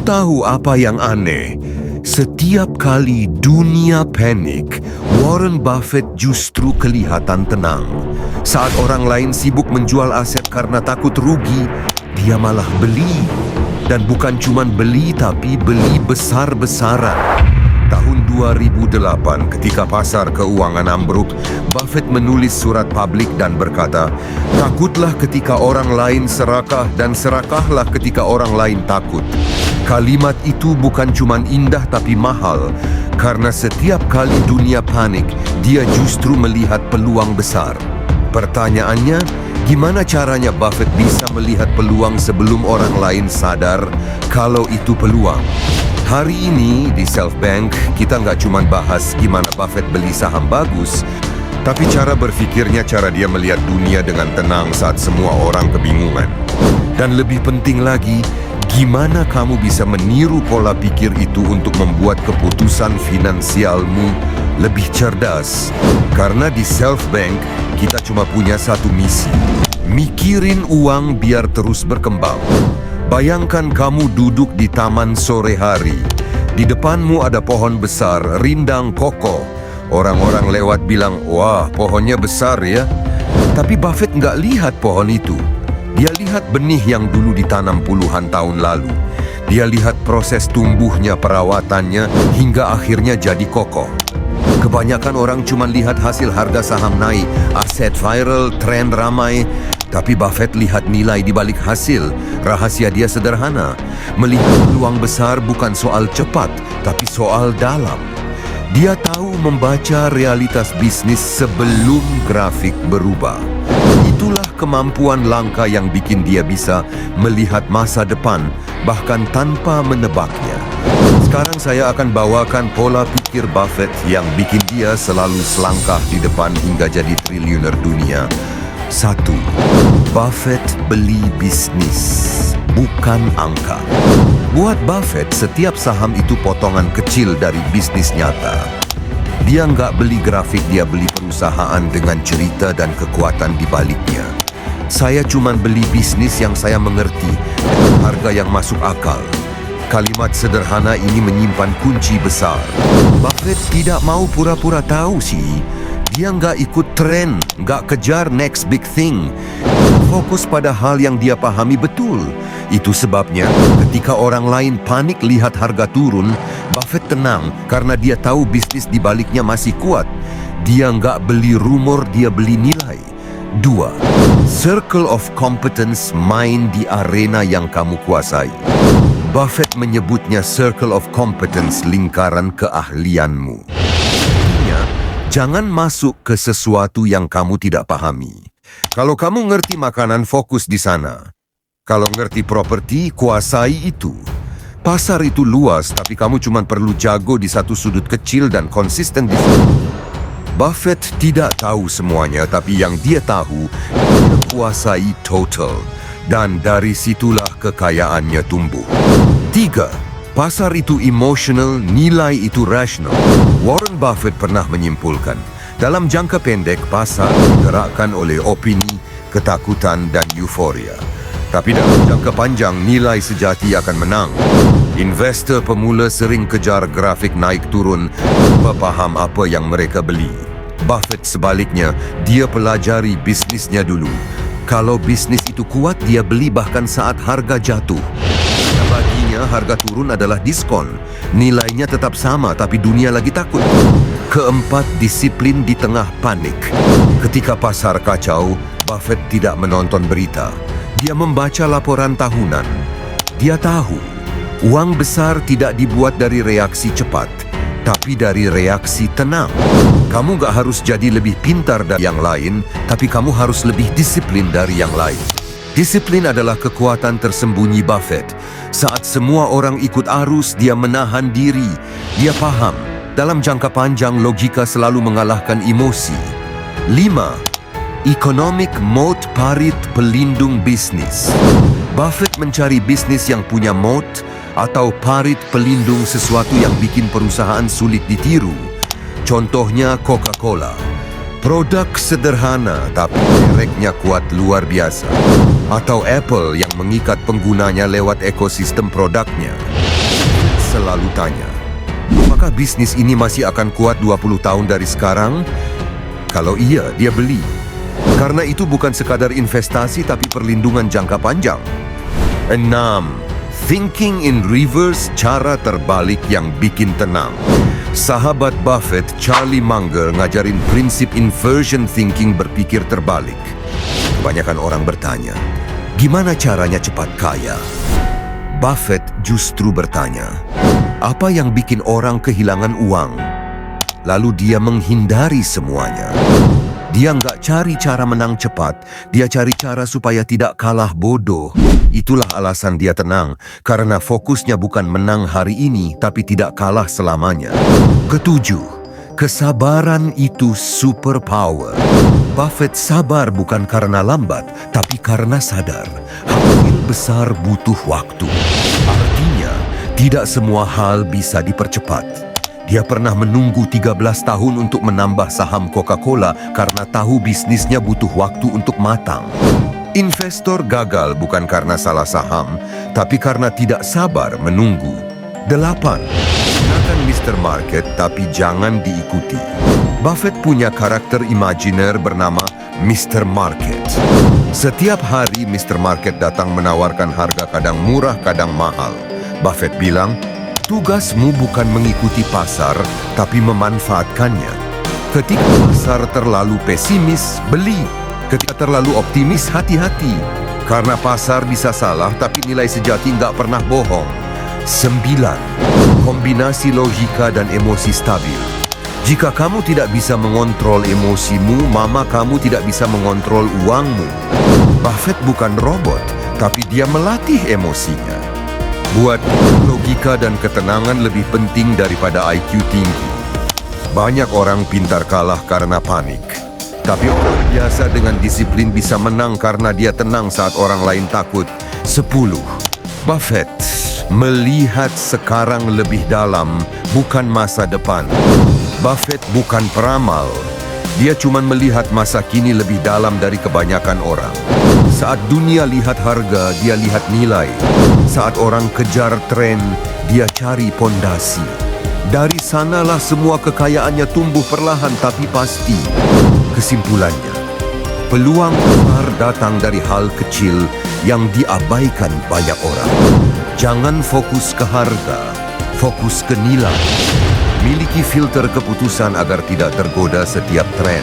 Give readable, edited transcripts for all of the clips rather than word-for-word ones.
tahu apa yang aneh? Setiap kali dunia panik, Warren Buffett justru kelihatan tenang. Saat orang lain sibuk menjual aset karena takut rugi, dia malah beli. Dan bukan cuma beli, tapi beli besar-besaran. Tahun 2008, ketika pasar keuangan ambruk, Buffett menulis surat publik dan berkata, "Takutlah ketika orang lain serakah dan serakahlah ketika orang lain takut." Kalimat itu bukan cuma indah tapi mahal, karena setiap kali dunia panik, dia justru melihat peluang besar. Pertanyaannya, gimana caranya Buffett bisa melihat peluang sebelum orang lain sadar kalau itu peluang? Hari ini di Self Bank, kita nggak cuma bahas gimana Buffett beli saham bagus, tapi cara berpikirnya, cara dia melihat dunia dengan tenang saat semua orang kebingungan. Dan lebih penting lagi, gimana kamu bisa meniru pola pikir itu untuk membuat keputusan finansialmu lebih cerdas. Karena di Self Bank, kita cuma punya satu misi, mikirin uang biar terus berkembang. Bayangkan kamu duduk di taman sore hari. Di depanmu ada pohon besar, rindang kokoh. Orang-orang lewat bilang, "Wah, pohonnya besar ya." Tapi Buffett nggak lihat pohon itu. Dia lihat benih yang dulu ditanam puluhan tahun lalu. Dia lihat proses tumbuhnya, perawatannya, hingga akhirnya jadi kokoh. Kebanyakan orang cuma lihat hasil harga saham naik, aset viral, tren ramai. Tapi Buffett lihat nilai di balik hasil. Rahasia dia sederhana. Melihat peluang besar bukan soal cepat, tapi soal dalam. Dia tahu membaca realitas bisnis sebelum grafik berubah. Itulah kemampuan langka yang bikin dia bisa melihat masa depan, bahkan tanpa menebaknya. Sekarang saya akan bawakan pola pikir Buffett yang bikin dia selalu selangkah di depan hingga jadi triliuner dunia. 1. Buffett beli bisnis, bukan angka. Buat Buffett, setiap saham itu potongan kecil dari bisnis nyata. Dia nggak beli grafik, dia beli perusahaan dengan cerita dan kekuatan di baliknya. Saya cuma beli bisnis yang saya mengerti, dengan harga yang masuk akal. Kalimat sederhana ini menyimpan kunci besar. Buffett tidak mau pura-pura tahu sih. Dia nggak ikut tren, nggak kejar next big thing. Fokus pada hal yang dia pahami betul. Itu sebabnya ketika orang lain panik lihat harga turun, Buffett tenang karena dia tahu bisnis di baliknya masih kuat. Dia nggak beli rumor, dia beli nilai. 2. Circle of competence, main di arena yang kamu kuasai. Buffett menyebutnya circle of competence, lingkaran keahlianmu. Jangan masuk ke sesuatu yang kamu tidak pahami. Kalau kamu ngerti makanan, fokus di sana. Kalau ngerti properti, kuasai itu. Pasar itu luas, tapi kamu cuma perlu jago di satu sudut kecil dan konsisten di situ. Buffett tidak tahu semuanya, tapi yang dia tahu, dia kuasai total. Dan dari situlah kekayaannya tumbuh. 3. Pasar itu emosional, nilai itu rasional. Warren Buffett pernah menyimpulkan, dalam jangka pendek pasar digerakkan oleh opini, ketakutan, dan euforia. Tapi dalam jangka panjang, nilai sejati akan menang. Investor pemula sering kejar grafik naik turun, tanpa paham apa yang mereka beli. Buffett sebaliknya, dia pelajari bisnisnya dulu. Kalau bisnis itu kuat, dia beli bahkan saat harga jatuh. Baginya, harga turun adalah diskon. Nilainya tetap sama, tapi dunia lagi takut. 4. Disiplin di tengah panik. Ketika pasar kacau, Buffett tidak menonton berita. Dia membaca laporan tahunan. Dia tahu, uang besar tidak dibuat dari reaksi cepat, tapi dari reaksi tenang. Kamu gak harus jadi lebih pintar dari yang lain, tapi kamu harus lebih disiplin dari yang lain. Disiplin adalah kekuatan tersembunyi Buffett. Saat semua orang ikut arus, dia menahan diri. Dia paham, dalam jangka panjang logika selalu mengalahkan emosi. 5. Economic moat, parit pelindung bisnis. Buffett mencari bisnis yang punya moat atau parit pelindung, sesuatu yang bikin perusahaan sulit ditiru. Contohnya Coca-Cola. Produk sederhana tapi mereknya kuat luar biasa. Atau Apple yang mengikat penggunanya lewat ekosistem produknya. selalu tanya, apakah bisnis ini masih akan kuat 20 tahun dari sekarang? Kalau iya, dia beli. Karena itu bukan sekadar investasi tapi perlindungan jangka panjang. 6. Thinking in reverse, cara terbalik yang bikin tenang. Sahabat Buffett, Charlie Munger, ngajarin prinsip inversion thinking, berpikir terbalik. Kebanyakan orang bertanya, gimana caranya cepat kaya? Buffett justru bertanya, apa yang bikin orang kehilangan uang? Lalu dia menghindari semuanya. Dia nggak cari cara menang cepat, dia cari cara supaya tidak kalah bodoh. Itulah alasan dia tenang, karena fokusnya bukan menang hari ini, tapi tidak kalah selamanya. 7. Kesabaran itu superpower. Buffett sabar bukan karena lambat, tapi karena sadar. Hasil besar butuh waktu. Artinya, tidak semua hal bisa dipercepat. Dia pernah menunggu 13 tahun untuk menambah saham Coca-Cola karena tahu bisnisnya butuh waktu untuk matang. Investor gagal bukan karena salah saham, tapi karena tidak sabar menunggu. 8. Gunakan Mr. Market tapi jangan diikuti. Buffett punya karakter imajiner bernama Mr. Market. Setiap hari Mr. Market datang menawarkan harga kadang murah kadang mahal. Buffett bilang, tugasmu bukan mengikuti pasar, tapi memanfaatkannya. Ketika pasar terlalu pesimis, beli. Ketika terlalu optimis, hati-hati. Karena pasar bisa salah, tapi nilai sejati nggak pernah bohong. 9. Kombinasi logika dan emosi stabil. Jika kamu tidak bisa mengontrol emosimu, maka kamu tidak bisa mengontrol uangmu. Buffett bukan robot, tapi dia melatih emosinya. Buat logika dan ketenangan lebih penting daripada IQ tinggi. Banyak orang pintar kalah karena panik. Tapi orang biasa dengan disiplin bisa menang karena dia tenang saat orang lain takut. 10. Buffett melihat sekarang lebih dalam, bukan masa depan. Buffett bukan peramal. Dia cuma melihat masa kini lebih dalam dari kebanyakan orang. Saat dunia lihat harga, dia lihat nilai. Saat orang kejar tren, dia cari pondasi. Dari sanalah semua kekayaannya tumbuh perlahan tapi pasti. Kesimpulannya, peluang besar datang dari hal kecil yang diabaikan banyak orang. Jangan fokus ke harga, fokus ke nilai. Miliki filter keputusan agar tidak tergoda setiap tren.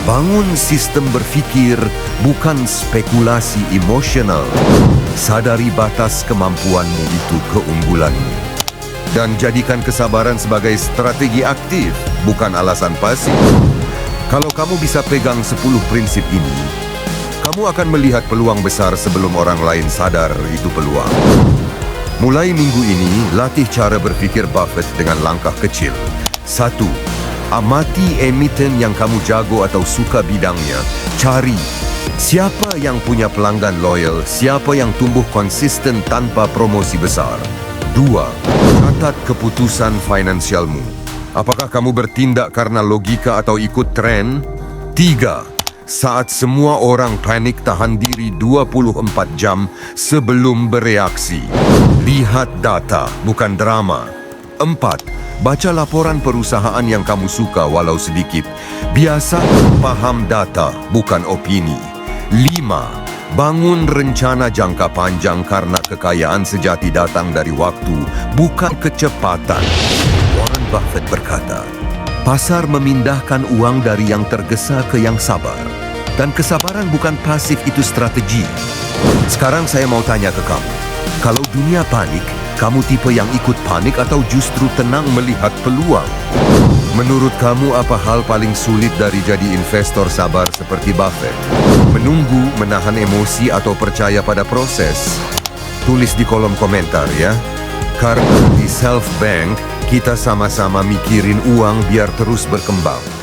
Bangun sistem berpikir, bukan spekulasi emosional. Sadari batas kemampuanmu itu keunggulanmu. Dan jadikan kesabaran sebagai strategi aktif, bukan alasan pasif. Kalau kamu bisa pegang 10 prinsip ini, kamu akan melihat peluang besar sebelum orang lain sadar itu peluang. Mulai minggu ini, latih cara berpikir Buffett dengan langkah kecil. 1. Amati emiten yang kamu jago atau suka bidangnya. Cari siapa yang punya pelanggan loyal, siapa yang tumbuh konsisten tanpa promosi besar. 2. Catat keputusan finansialmu. Apakah kamu bertindak karena logika atau ikut tren? 3. Saat semua orang panik, tahan diri 24 jam sebelum bereaksi. Lihat data, bukan drama. 4. Baca laporan perusahaan yang kamu suka walau sedikit. Biasa paham data, bukan opini. 5. Bangun rencana jangka panjang karena kekayaan sejati datang dari waktu, bukan kecepatan. Warren Buffett berkata, pasar memindahkan uang dari yang tergesa ke yang sabar. Dan kesabaran bukan pasif, itu strategi. Sekarang saya mau tanya ke kamu. Kalau dunia panik, kamu tipe yang ikut panik atau justru tenang melihat peluang? Menurut kamu apa hal paling sulit dari jadi investor sabar seperti Buffett? Menunggu, menahan emosi, atau percaya pada proses? Tulis di kolom komentar ya. Karena di Self Bank, kita sama-sama mikirin uang biar terus berkembang.